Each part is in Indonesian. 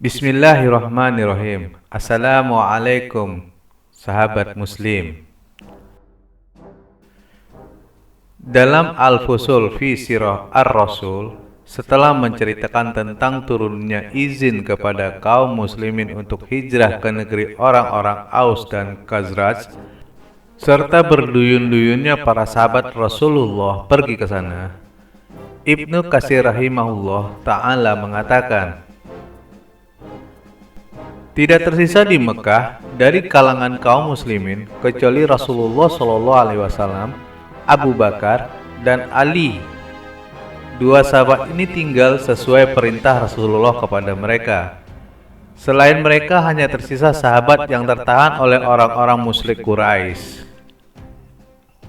Bismillahirrahmanirrahim. Assalamualaikum, sahabat muslim. Dalam Al-Fusul fi Sirah Ar-Rasul, setelah menceritakan tentang turunnya izin kepada kaum muslimin untuk hijrah ke negeri orang-orang Aus dan Khazraj, serta berduyun-duyunnya para sahabat Rasulullah pergi ke sana, Ibnu Katsir rahimahullah ta'ala mengatakan, tidak tersisa di Mekah dari kalangan kaum muslimin kecuali Rasulullah SAW, Abu Bakar, dan Ali. Dua sahabat ini tinggal sesuai perintah Rasulullah kepada mereka. Selain mereka hanya tersisa sahabat yang tertahan oleh orang-orang musyrik Quraisy.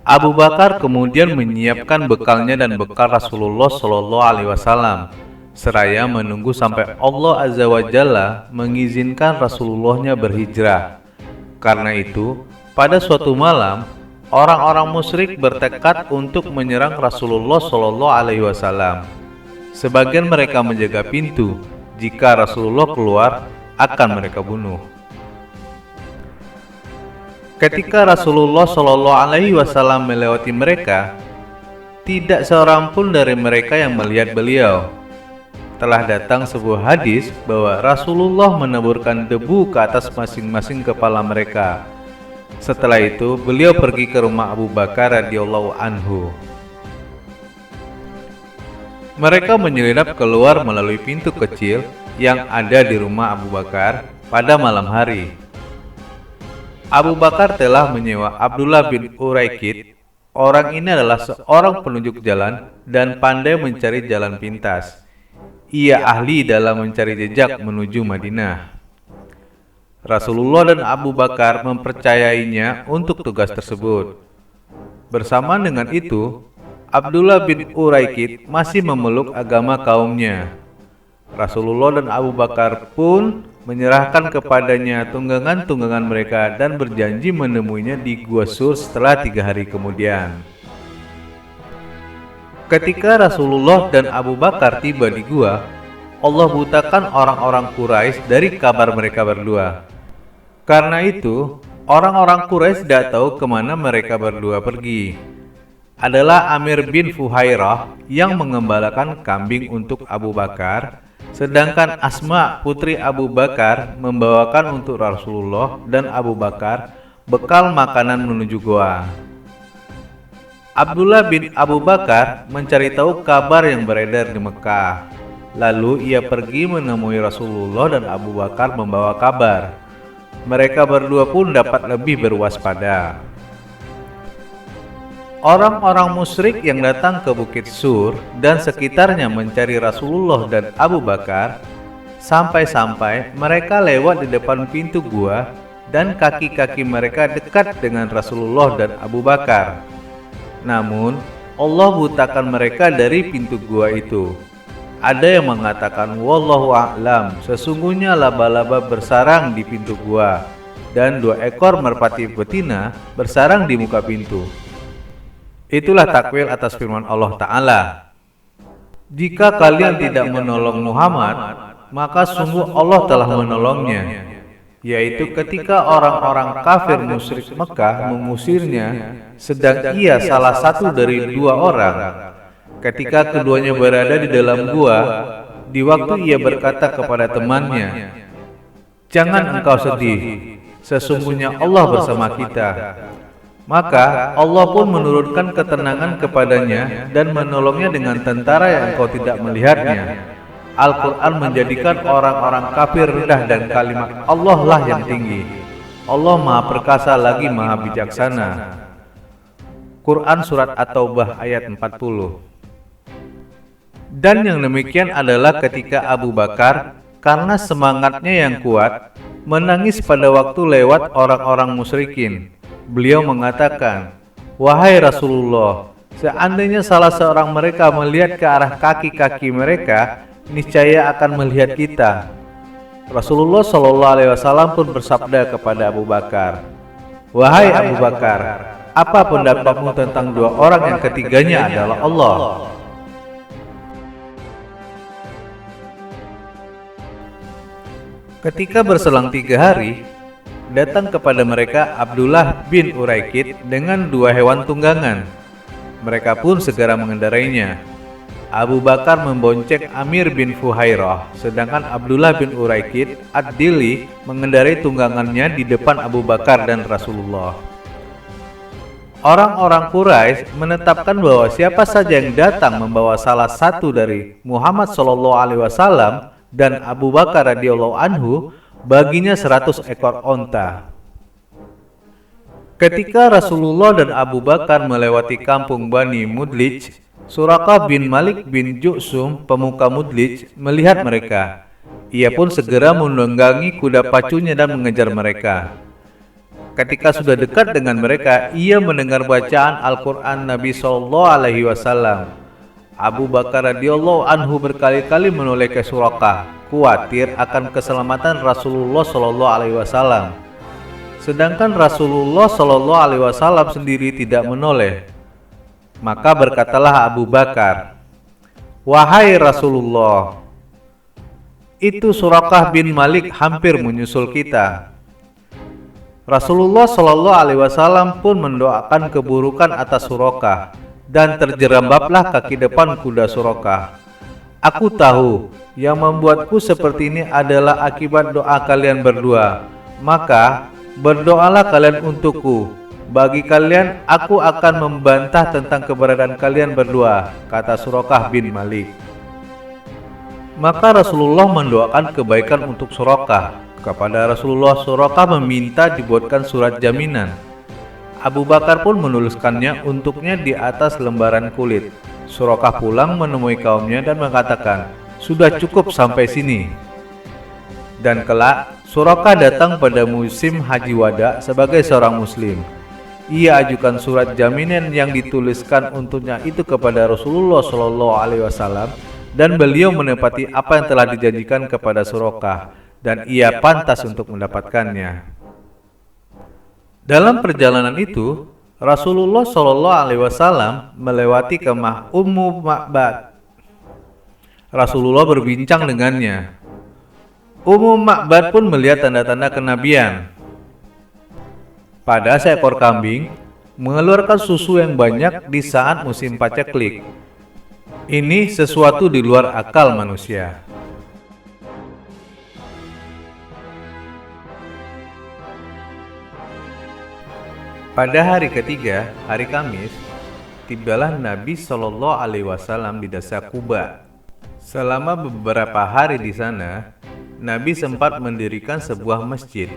Abu Bakar kemudian menyiapkan bekalnya dan bekal Rasulullah SAW, seraya menunggu sampai Allah Azza wa Jalla mengizinkan Rasulullahnya berhijrah. Karena itu, pada suatu malam, orang-orang musyrik bertekad untuk menyerang Rasulullah SAW. Sebagian mereka menjaga pintu, jika Rasulullah keluar akan mereka bunuh. Ketika Rasulullah SAW melewati mereka, tidak seorang pun dari mereka yang melihat beliau. Telah datang sebuah hadis bahwa Rasulullah menaburkan debu ke atas masing-masing kepala mereka. Setelah itu, beliau pergi ke rumah Abu Bakar radhiyallahu anhu. Mereka menyelinap keluar melalui pintu kecil yang ada di rumah Abu Bakar pada malam hari. Abu Bakar telah menyewa Abdullah bin Uraikid. Orang ini adalah seorang penunjuk jalan dan pandai mencari jalan pintas. Ia ahli dalam mencari jejak menuju Madinah. Rasulullah dan Abu Bakar mempercayainya untuk tugas tersebut. Bersamaan dengan itu, Abdullah bin Uraikid masih memeluk agama kaumnya. Rasulullah dan Abu Bakar pun menyerahkan kepadanya tunggangan-tunggangan mereka dan berjanji menemuinya di Gua Sur setelah 3 hari kemudian. Ketika Rasulullah dan Abu Bakar tiba di gua, Allah butakan orang-orang Quraisy dari kabar mereka berdua. Karena itu, orang-orang Quraisy tidak tahu kemana mereka berdua pergi. Adalah Amir bin Fuhairah yang mengembalakan kambing untuk Abu Bakar, sedangkan Asma putri Abu Bakar membawakan untuk Rasulullah dan Abu Bakar bekal makanan menuju goa. Abdullah bin Abu Bakar mencari tahu kabar yang beredar di Mekah. Lalu ia pergi menemui Rasulullah dan Abu Bakar membawa kabar. Mereka berdua pun dapat lebih berwaspada. Orang-orang musyrik yang datang ke Bukit Sur dan sekitarnya mencari Rasulullah dan Abu Bakar, sampai-sampai mereka lewat di depan pintu gua dan kaki-kaki mereka dekat dengan Rasulullah dan Abu Bakar. Namun, Allah butakan mereka dari pintu gua itu. Ada yang mengatakan, wallahu a'lam, sesungguhnya laba-laba bersarang di pintu gua, dan 2 ekor merpati betina bersarang di muka pintu. Itulah takwil atas firman Allah Ta'ala. Jika kalian tidak menolong Muhammad, maka sungguh Allah telah menolongnya, yaitu ketika orang-orang kafir musyrik Mekah mengusirnya, sedang ia salah satu dari 2 orang. Ketika keduanya berada di dalam gua, di waktu ia berkata kepada temannya, "Jangan engkau sedih, sesungguhnya Allah bersama kita." Maka Allah pun menurunkan ketenangan kepadanya dan menolongnya dengan tentara yang engkau tidak melihatnya. Al-Quran menjadikan orang-orang kafir rendah dan kalimat Allah lah yang tinggi. Allah Maha Perkasa lagi Maha Bijaksana. Quran Surat At-Taubah ayat 40. Dan yang demikian adalah ketika Abu Bakar, karena semangatnya yang kuat, menangis pada waktu lewat orang-orang musyrikin. Beliau mengatakan, "Wahai Rasulullah, seandainya salah seorang mereka melihat ke arah kaki-kaki mereka, niscaya akan melihat kita." Rasulullah SAW pun bersabda kepada Abu Bakar, "Wahai Abu Bakar, apa pendapatmu tentang 2 orang yang ketiganya adalah Allah?" Ketika berselang 3 hari, datang kepada mereka Abdullah bin Uraikid dengan 2 hewan tunggangan. Mereka pun segera mengendarainya. Abu Bakar membonceng Amir bin Fuhairah, sedangkan Abdullah bin Uraikid ad-Dili mengendarai tunggangannya di depan Abu Bakar dan Rasulullah. Orang-orang Quraisy menetapkan bahwa siapa saja yang datang membawa salah satu dari Muhammad SAW dan Abu Bakar radhiyallahu anhu, baginya 100 ekor onta. Ketika Rasulullah dan Abu Bakar melewati kampung Bani Mudlij, Suraqah bin Malik bin Ju'sum, pemuka Mudlij, melihat mereka. Ia pun segera menunggangi kuda pacunya dan mengejar mereka. Ketika sudah dekat dengan mereka, ia mendengar bacaan Al-Quran Nabi SAW. Abu Bakar radhiyallahu anhu berkali-kali menoleh ke Suraqah, khawatir akan keselamatan Rasulullah SAW. Sedangkan Rasulullah SAW sendiri tidak menoleh. Maka berkatalah Abu Bakar, "Wahai Rasulullah, itu Suraqah bin Malik hampir menyusul kita." Rasulullah SAW pun mendoakan keburukan atas Suraqah, dan terjerambablah kaki depan kuda Suraqah. "Aku tahu yang membuatku seperti ini adalah akibat doa kalian berdua. Maka berdoalah kalian untukku. Bagi kalian, aku akan membantah tentang keberadaan kalian berdua," kata Suraqah bin Malik. Maka Rasulullah mendoakan kebaikan untuk Suraqah. Kepada Rasulullah, Suraqah meminta dibuatkan surat jaminan. Abu Bakar pun menuliskannya untuknya di atas lembaran kulit. Suraqah pulang menemui kaumnya dan mengatakan, "Sudah cukup sampai sini." Dan kelak, Suraqah datang pada musim Haji Wada sebagai seorang muslim. Ia ajukan surat jaminan yang dituliskan untuknya itu kepada Rasulullah SAW, dan beliau menepati apa yang telah dijanjikan kepada Suraqah, dan ia pantas untuk mendapatkannya. Dalam perjalanan itu, Rasulullah SAW melewati kemah Ummu Ma'bad. Rasulullah berbincang dengannya. Ummu Ma'bad pun melihat tanda-tanda kenabian. Pada seekor kambing mengeluarkan susu yang banyak di saat musim paceklik. Ini sesuatu di luar akal manusia. Pada hari ketiga, hari Kamis, tibalah Nabi SAW di desa Quba. Selama beberapa hari di sana, Nabi sempat mendirikan sebuah masjid.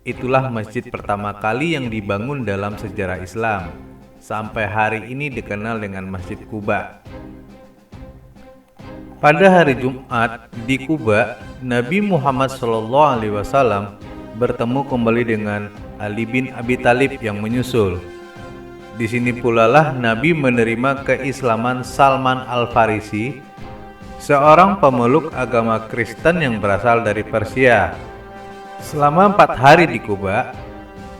Itulah masjid pertama kali yang dibangun dalam sejarah Islam. Sampai hari ini dikenal dengan Masjid Quba. Pada hari Jumat di Quba, Nabi Muhammad SAW bertemu kembali dengan Ali bin Abi Thalib yang menyusul. Di sini pula lah Nabi menerima keislaman Salman Al-Farisi, seorang pemeluk agama Kristen yang berasal dari Persia. Selama 4 hari di Quba,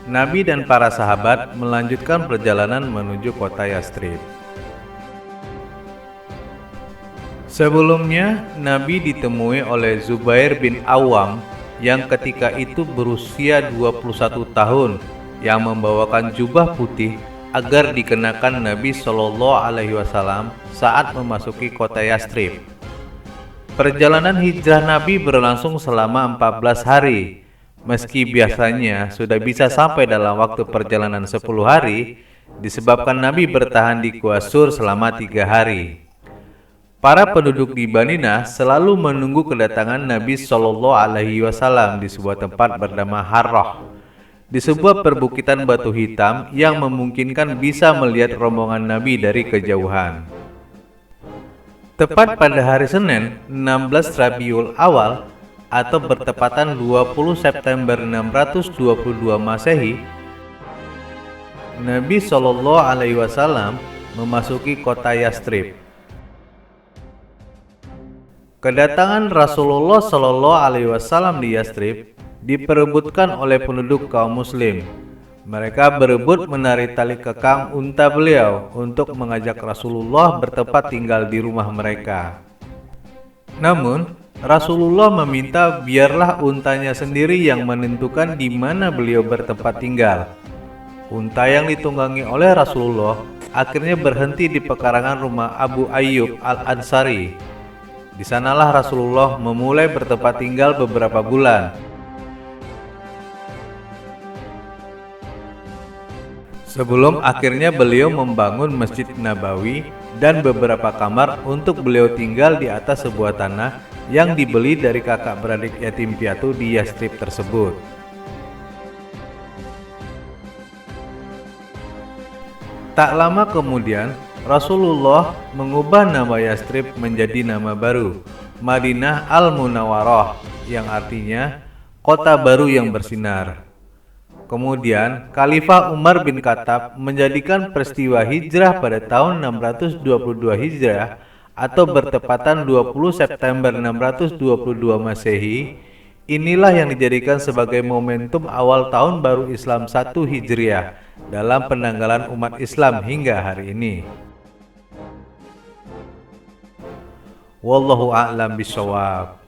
Nabi dan para sahabat melanjutkan perjalanan menuju kota Yathrib. Sebelumnya, Nabi ditemui oleh Zubair bin Awam yang ketika itu berusia 21 tahun, yang membawakan jubah putih agar dikenakan Nabi SAW saat memasuki kota Yathrib. Perjalanan hijrah Nabi berlangsung selama 14 hari. Meski biasanya sudah bisa sampai dalam waktu perjalanan 10 hari, disebabkan Nabi bertahan di Gua Sur selama 3 hari. Para penduduk di Madinah selalu menunggu kedatangan Nabi SAW di sebuah tempat bernama Harrah, di sebuah perbukitan batu hitam yang memungkinkan bisa melihat rombongan Nabi dari kejauhan. Tepat pada hari Senin, 16 Rabiul Awal atau bertepatan 20 September 622 Masehi, Nabi SAW memasuki kota Yathrib. Kedatangan Rasulullah SAW di Yathrib diperebutkan oleh penduduk kaum muslim. Mereka berebut menarik tali kekang unta beliau untuk mengajak Rasulullah bertempat tinggal di rumah mereka. Namun, Rasulullah meminta biarlah untanya sendiri yang menentukan di mana beliau bertempat tinggal. Unta yang ditunggangi oleh Rasulullah akhirnya berhenti di pekarangan rumah Abu Ayyub Al-Ansari. Di sanalah Rasulullah memulai bertempat tinggal beberapa bulan. Sebelum akhirnya beliau membangun Masjid Nabawi dan beberapa kamar untuk beliau tinggal di atas sebuah tanah yang dibeli dari kakak beradik yatim piatu di Yastrib tersebut. Tak lama kemudian, Rasulullah mengubah nama Yastrib menjadi nama baru, Madinah Al-Munawwarah, yang artinya kota baru yang bersinar. Kemudian, Khalifah Umar bin Khattab menjadikan peristiwa hijrah pada tahun 622 Hijrah atau bertepatan 20 September 622 Masehi. Inilah yang dijadikan sebagai momentum awal tahun baru Islam 1 Hijriah dalam penanggalan umat Islam hingga hari ini. Wallahu a'lam bishawab.